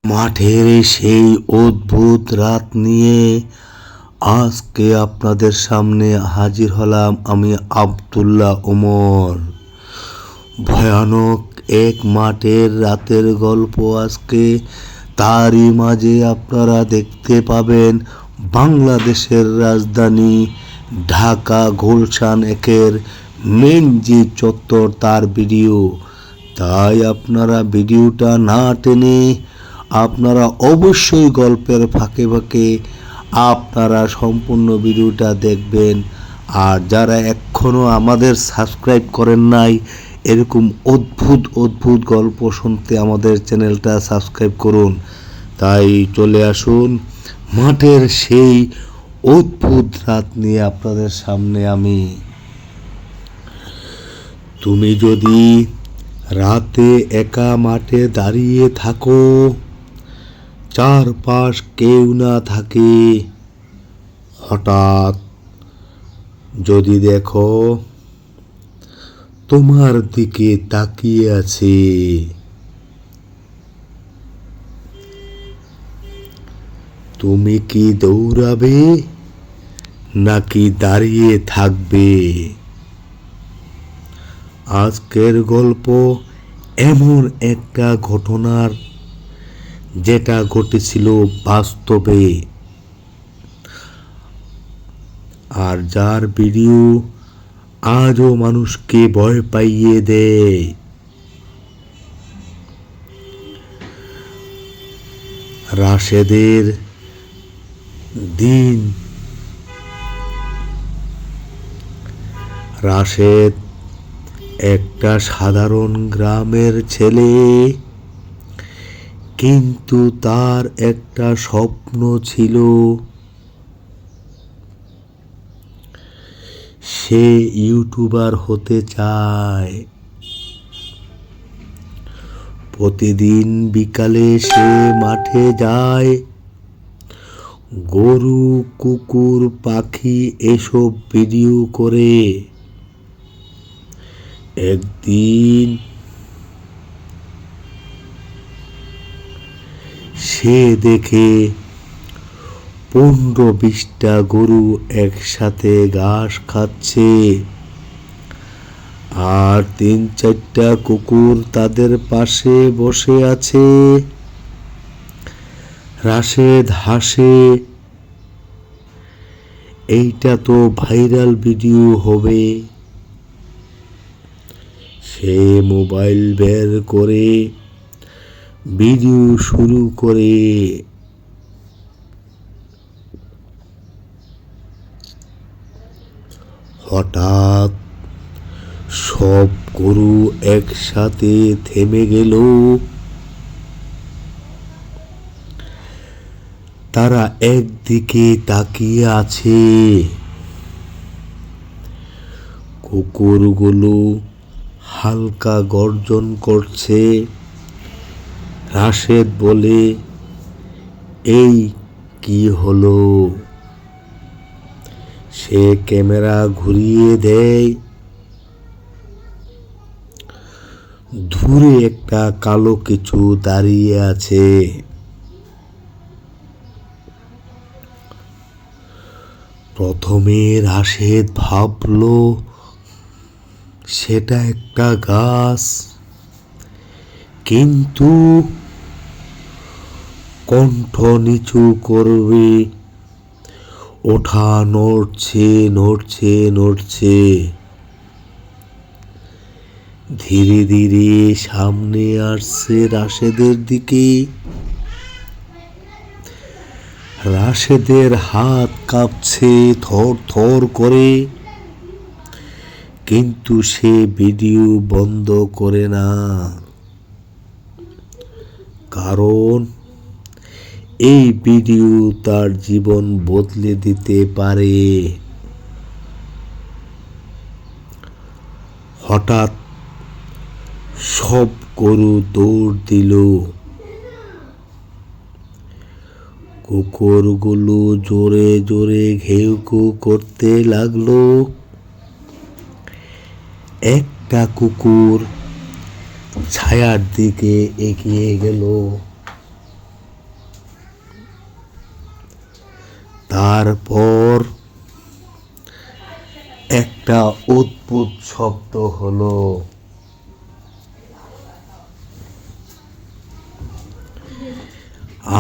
মাঠের সেই অদ্ভুত রাত নিয়ে আজকে আপনাদের সামনে হাজির হলাম আমি আব্দুল্লাহ ওমর। ভয়ানক এক মাঠের রাতের গল্প আজকে। তারই মাঝে আপনারা দেখতে পাবেন বাংলাদেশের রাজধানী ঢাকা গুলশান একের মেন যে চত্বর তার ভিডিও। তাই আপনারা ভিডিওটা না টেনে আপনারা অবশ্যই গল্পের ফাঁকে ফাঁকে আপনারা সম্পূর্ণ ভিডিওটা দেখবেন। আর যারা এখনও আমাদের সাবস্ক্রাইব করেন নাই এরকম অদ্ভুত অদ্ভুত গল্প শুনতে আমাদের চ্যানেলটা সাবস্ক্রাইব করুন। তাই চলে আসুন মাঠের সেই অদ্ভুত রাত নিয়ে আপনাদের সামনে আমি। তুমি যদি রাতে একা মাঠে দাঁড়িয়ে থাকো, চারপাশ কেউ না থাকে, হঠাৎ যদি দেখো তোমার দিকে তাকিয়ে আছে, তুমি কি দৌড়াবে নাকি দাঁড়িয়ে থাকবে? আজকের গল্প এমন একটা ঘটনার যেটা ঘটেছিল বাস্তবে, আর যার ভিডিও আজও মানুষকে ভয় পাইয়ে দেয়। রাশেদের দিন। রাশেদ একটা সাধারণ গ্রামের ছেলে, কিন্তু তার একটা স্বপ্ন ছিল। সে ইউটিউবার হতে চায়। প্রতিদিন বিকালে সে মাঠে যায়, গরু, কুকুর, পাখি এসব ভিডিও করে। একদিন সে দেখে 15-20টা গরু একসাথে ঘাস খাচ্ছে, আর 3-4টা কুকুর তাদের পাশে বসে আছে। রাশেদ হাসে, এইটা তো ভাইরাল ভিডিও হবে। সে মোবাইল বের করে ভিডিও শুরু করে। হঠাৎ সব গরু একসাথে থেমে গেল। তারা একদিকে তাকিয়ে আছে। কুকুরগুলো হালকা গর্জন করছে। রাশেদ বলে, এই কি হলো? সে ক্যামেরা ঘুরিয়ে দেয়। দূরে একটা কালো কিছু দাঁড়িয়ে আছে। প্রথমে রাশেদ ভাবলো সেটা একটা গাছ, কিন্তু কণ্ঠ নিচু করবে ওঠা নড়ছে নড়ছে নড়ছে। ধীরে ধীরে সামনে আসছে রাশেদের দিকে। রাশেদের হাত কাঁপছে থর থর করে, কিন্তু সে ভিডিও বন্ধ করে না, কারণ এই ভিডিও তার জীবন বদলে দিতে পারে। হঠাৎ সব গরু দৌড় দিল। কুকুরগুলো জোরে জোরে ঘেউ ঘেউ করতে লাগলো। একটা কুকুর ছায়ার দিকে এগিয়ে গেল। তারপর একটা অদ্ভুত শব্দ হলো।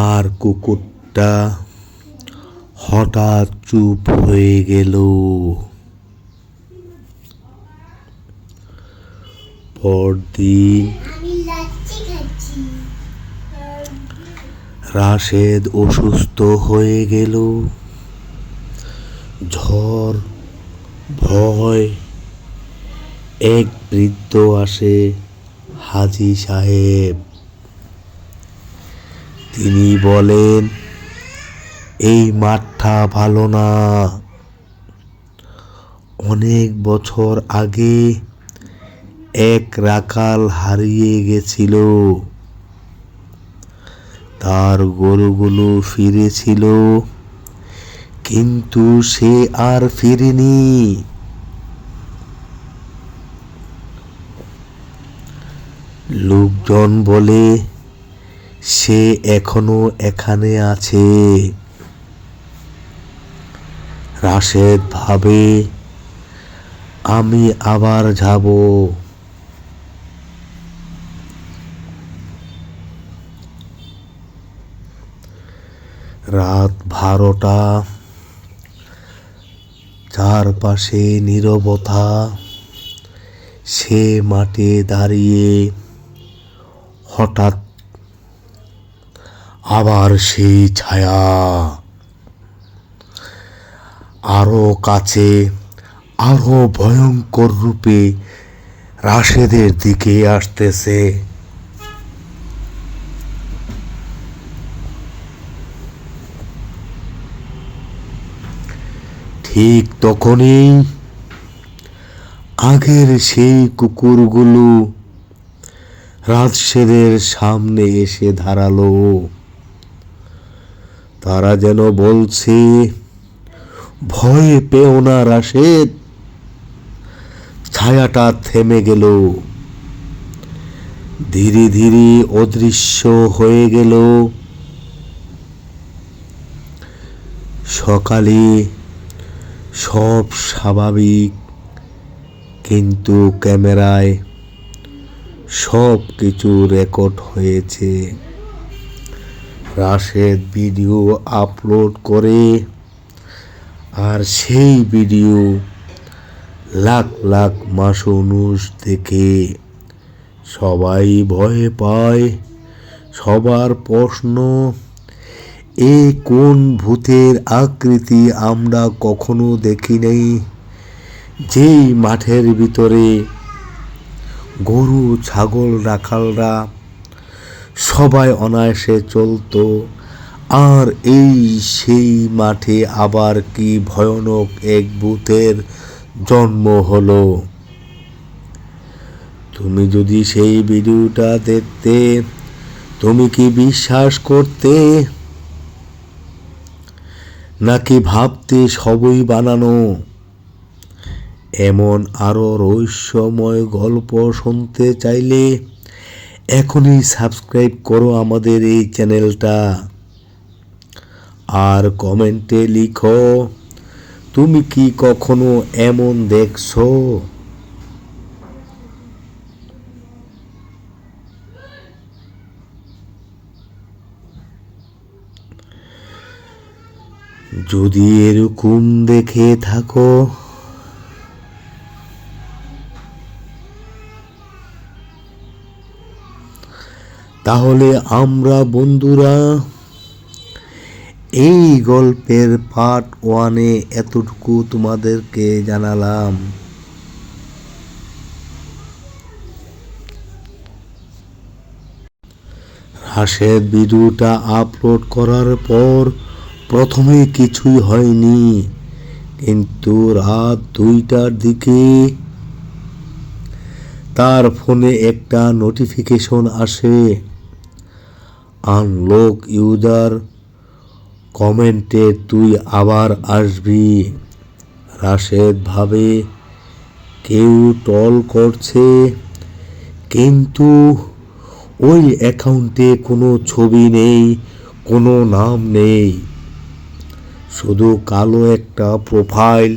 আর কুকুরটা হঠাৎ চুপ হয়ে গেল। পরদিন রাশেদ অসুস্থ হয়ে গেল। ঝড়, ভয়। এক বৃদ্ধ আসে, হাজী সাহেব। তিনি বলেন, এই মাঠটা ভালো না। অনেক বছর আগে এক রাখাল হারিয়ে গেছিল। তার গরুগুলো ফিরেছিল, কিন্তু সে আর ফিরেনি। লোকজন বলে সে এখনো এখানে আছে। রাশেদ ভাবে, আমি আবার যাব। রাত 12টা, চারপাশে নীরবতা। সে মাঠে দাঁড়িয়ে, হঠাৎ আবার সেই ছায়া, আরো কাছে, আরো ভয়ঙ্কর রূপে রাশেদের দিকে আসতেছে। ঠিক তখনই আগের সেই কুকুরগুলো রাশেদের সামনে এসে দাঁড়ালো। তারা যেন বলছে, ভয় পেও না রাশেদ। ছায়াটা থেমে গেল, ধীরে ধীরে অদৃশ্য হয়ে গেল। সকালে সব স্বাভাবিক, কিন্তু ক্যামেরায় সব কিছু রেকর্ড হয়েছে। রাশেদ ভিডিও আপলোড করে, আর সেই ভিডিও লাখ লাখ মানুষ দেখে। সবাই ভয় পায়। সবার প্রশ্ন, এই কোন ভূতের আকৃতি আমরা কখনো দেখি নাই। যেই মাঠের ভিতরে গরু, ছাগল, রাখালরা সবাই অনায়াসে চলতো, আর এই সেই মাঠে আবার কি ভয়ানক এক ভূতের জন্ম হলো। তুমি যদি সেই ভিডিওটা দেখতে, তুমি কি বিশ্বাস করতে, নাকি ভাবতে সবই বানানো? এমন আরো রহস্যময় গল্প শুনতে চাইলে এখনই সাবস্ক্রাইব করো আমাদের এই চ্যানেলটা, আর কমেন্টে লিখো, তুমি কি কখনো এমন দেখছো? যদি এরকম দেখে থাকো, তাহলে আমরা বন্ধুরা এই গল্পের পার্ট 1-এ এতটুকু তোমাদেরকে জানালাম। রাশেদ ভিডিওটা আপলোড করার পর প্রথমে কিছুই হয়নি, কিন্তু রাত 2টার দিকে তার ফোনে একটা নোটিফিকেশন আসে, আনলক ইউজার, কমেন্টে তুই আবার আসবি। রাশেদ ভাবে কেউ ট্রল করছে, কিন্তু ওই অ্যাকাউন্টে কোনো ছবি নেই, কোনো নাম নেই, শুধু কালো একটা প্রোফাইল।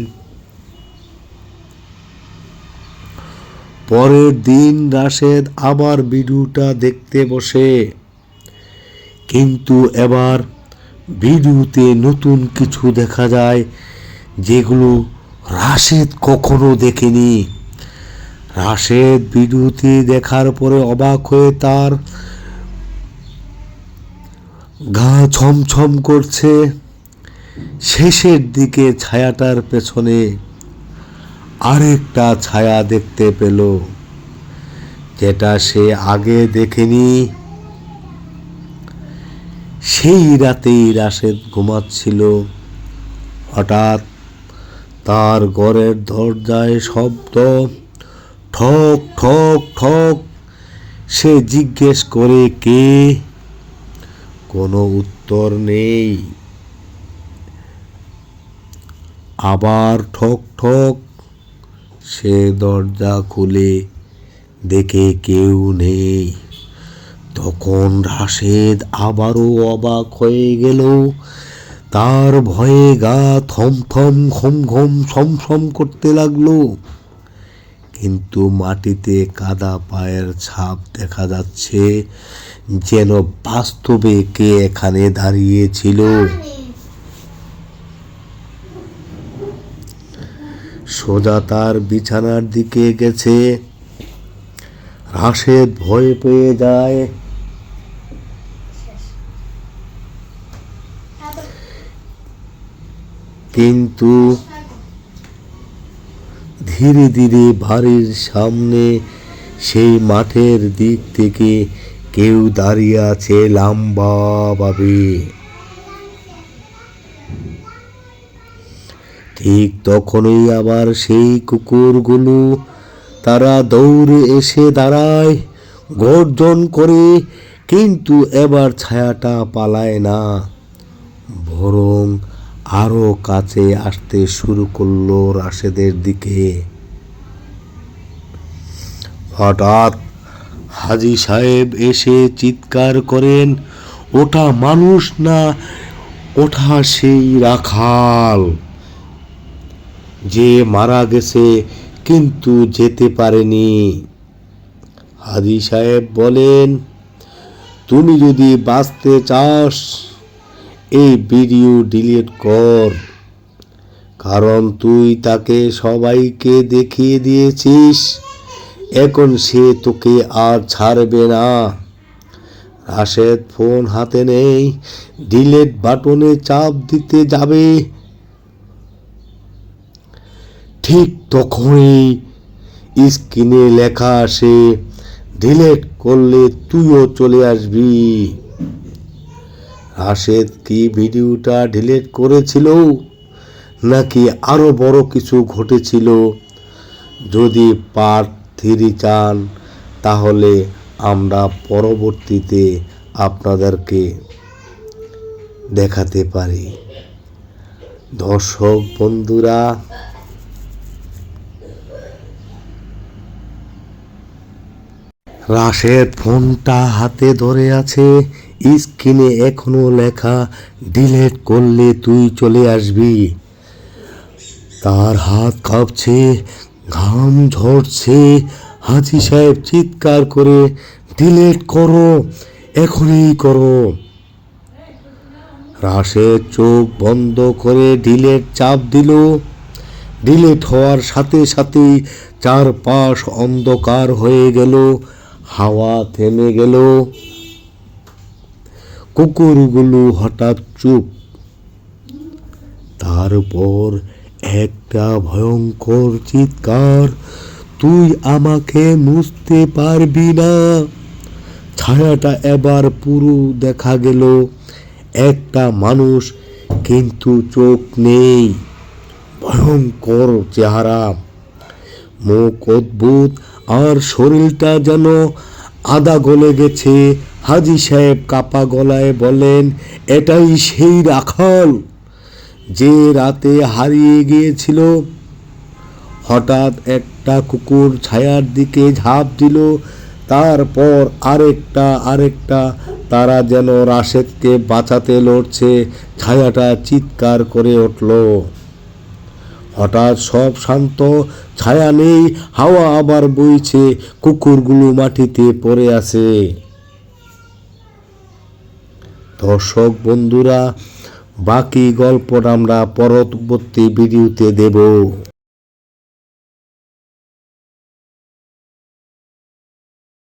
পরের দিন রাশেদ আবার ভিডিওটা দেখতে বসে, কিন্তু এবার ভিডিওতে নতুন কিছু দেখা যায় যেগুলো রাশেদ কখনো দেখেনি। রাশেদ ভিডিওতে দেখার পরে অবাক হয়ে তার গা ছমছম করছে। শেষের দিকে ছায়াটার পেছনে আরেকটা ছায়া দেখতে পেল, যেটা সে আগে দেখেনি। সেই রাতেই রাশেদ ঘুমাচ্ছিল, হঠাৎ তার ঘরের দরজায় শব্দ, ঠক ঠক ঠক। সে জিজ্ঞেস করে কে? কোনো উত্তর নেই। আবার ঠক ঠক। সে দরজা খুলে দেখে কেউ নেই। তখন রাশেদ আবারও অবাক হয়ে গেল। তার ভয়ে গা থমথম ঘম ঘম ছমছম করতে লাগলো। কিন্তু মাটিতে কাদা পায়ের ছাপ দেখা যাচ্ছে, যেন বাস্তবে কে এখানে দাঁড়িয়েছিল। সোজা তার বিছানার দিকে গেছে। রাশেদ ভয় পেয়ে যায়। কিন্তু ধীরে ধীরে বাড়ির সামনে সেই মাঠের দিক থেকে কেউ দাঁড়িয়ে আছে লম্বাভাবে। ঠিক তখনই আবার সেই কুকুরগুলো তারা দৌড়ে এসে দাঁড়ায়, গর্জন করে। কিন্তু এবার ছায়াটা পালায় না, বরং আরো কাছে আসতে শুরু করলো রাশেদের দিকে। হঠাৎ হাজী সাহেব এসে চিৎকার করেন, ওটা মানুষ না, ওটা সেই রাখাল যে মারা গেছে কিন্তু যেতে পারেনি। হাজী সাহেব বলেন, তুমি যদি বাঁচতে চাস এই ভিডিও ডিলিট কর, কারণ তুই তাকে সবাইকে দেখিয়ে দিয়েছিস। এখন সে তোকে আর ছাড়বে না। রাশেদ ফোন হাতে নেই, ডিলিট বাটনে চাপ দিতে যাবে, ঠিক তখনই স্ক্রিনে লেখা আসে, ডিলিট করলে তুইও চলে আসবি। রাশেদ কি ভিডিওটা ডিলিট করেছিল, নাকি আরো বড় কিছু ঘটেছিল? যদি পার্ট 3 চান তাহলে আমরা পরবর্তীতে আপনাদেরকে দেখাতে পারি। দর্শক বন্ধুরা, রাশেদ ফোনটা হাতে ধরে আছে, স্ক্রিনে এখনো লেখা, ডিলিট করলে তুই চলে আসবি। তার হাত কাঁপছে, ঘাম ঝরছে। হাজী সাহেব চিৎকার করে, ডিলিট করো, এখনই করো। রাশেদ চোখ বন্ধ করে ডিলিট চাপ দিল। ডিলিট হওয়ার সাথে সাথেই চারপাশ অন্ধকার হয়ে গেল, হাওয়া থেমে গেল। কুকুরগুলো হঠাৎ চুপ। তারপর একটা ভয়ঙ্কর চিৎকার, তুই আমাকে মুছতে পারবি না। ছায়াটা এবার পুরো দেখা গেল, একটা মানুষ, কিন্তু চোখ নেই, ভয়ঙ্কর চেহারা, মুখ অদ্ভুত, আর শরীরটা যেন আদা গলে গেছে। হাজী সাহেব কাপা গলায় বলেন, এটাই সেই রাখাল যে রাতে হারিয়ে গিয়েছিল। হঠাৎ একটা কুকুর ছায়ার দিকে ঝাঁপ দিল, তারপর আরেকটা, তারা যেন রাশেদকে বাঁচাতে লড়ছে। ছায়াটা চিৎকার করে উঠল। হঠাৎ সব শান্ত, ছায়া নেই, হাওয়া আবার বইছে, কুকুরগুলো মাটিতে পড়ে আছে। দর্শক বন্ধুরা, বাকি গল্পটা আমরা পরবর্তী ভিডিওতে দেব।